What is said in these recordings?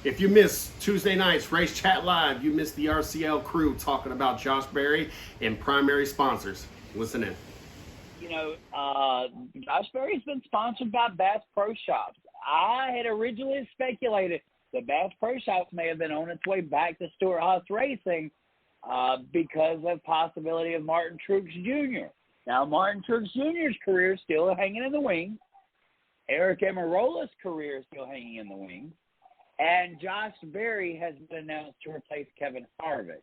If you miss Tuesday night's Race Chat Live, you miss the RCL crew talking about Josh Berry and primary sponsors. Listen in. Josh Berry's been sponsored by Bass Pro Shops. I had originally speculated that Bass Pro Shops may have been on its way back to Stewart-Haas Racing because of possibility of Martin Truex Jr. Now, Martin Truex Jr.'s career is still hanging in the wings. Eric Amarola's career is still hanging in the wings. And Josh Berry has been announced to replace Kevin Harvick.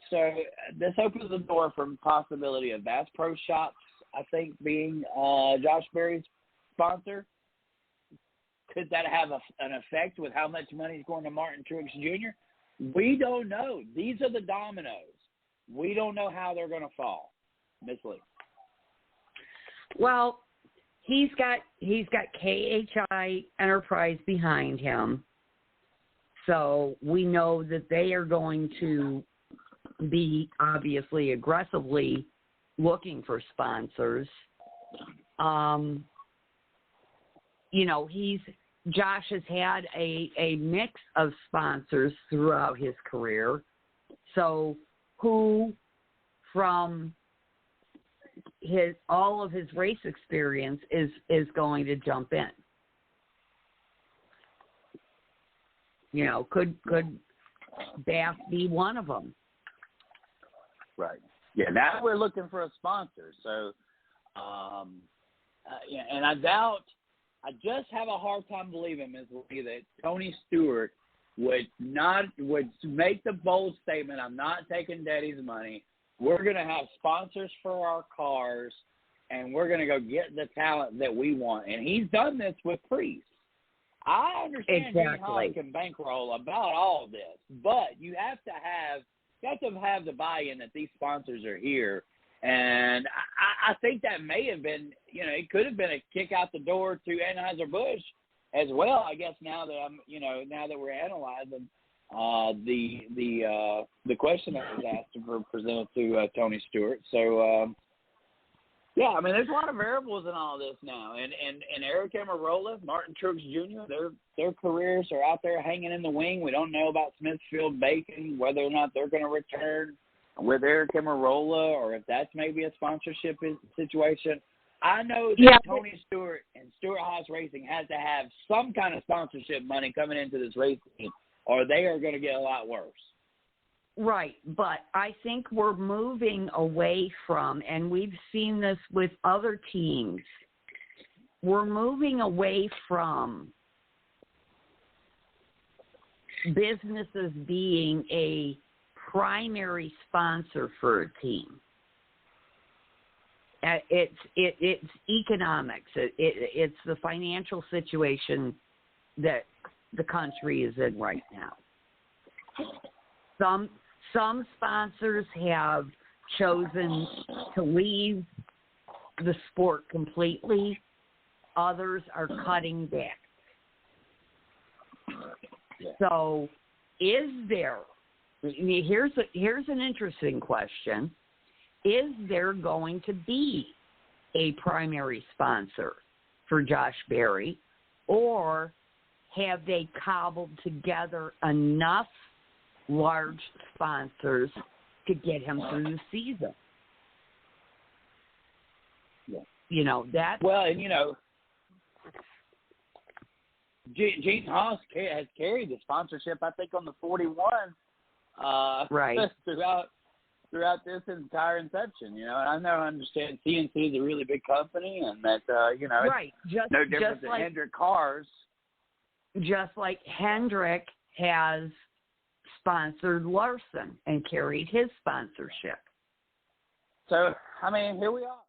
So this opens the door for possibility of Bass Pro Shops, I think, being Josh Berry's sponsor. Could that have an effect with how much money is going to Martin Truex Jr.? We don't know. These are the dominoes. We don't know how they're going to fall. Miss Lee. Well, he's got KHI Enterprise behind him. So we know that they are going to be obviously aggressively looking for sponsors. Josh has had a mix of sponsors throughout his career. So who from all of his race experience is going to jump in? Could Bass be one of them? Right. Yeah, now we're looking for a sponsor. So, and I just have a hard time believing, Ms. Lee, that Tony Stewart would make the bold statement, I'm not taking Daddy's money. We're going to have sponsors for our cars, and we're going to go get the talent that we want. And he's done this with Priest. I understand Gene can bankroll about all this, but you have to have the buy-in that these sponsors are here. And I think that may have been, it could have been a kick out the door to Anheuser-Busch as well. I guess now that we're analyzing the question that was asked or presented to Tony Stewart. So, there's a lot of variables in all this now. And Eric Amarola, Martin Truex Jr., their careers are out there hanging in the wing. We don't know about Smithfield Bacon, whether or not they're going to return with Eric Amarola or if that's maybe a sponsorship situation. I know that Tony Stewart and Stewart-Haas Racing has to have some kind of sponsorship money coming into this race team, or they are going to get a lot worse. Right, but I think we're moving away from, and we've seen this with other teams, we're moving away from businesses being a primary sponsor for a team. It's economics. It's the financial situation that the country is in right now. Some sponsors have chosen to leave the sport completely. Others are cutting back. So here's an interesting question. Is there going to be a primary sponsor for Josh Berry, or have they cobbled together enough large sponsors to get him through the season? Gene Haas has carried the sponsorship, I think, on the 41 right throughout this entire inception. And I understand CNC is a really big company, and that right, it's no different than Hendrick Cars. Just like Hendrick has sponsored Larson and carried his sponsorship. So, here we are.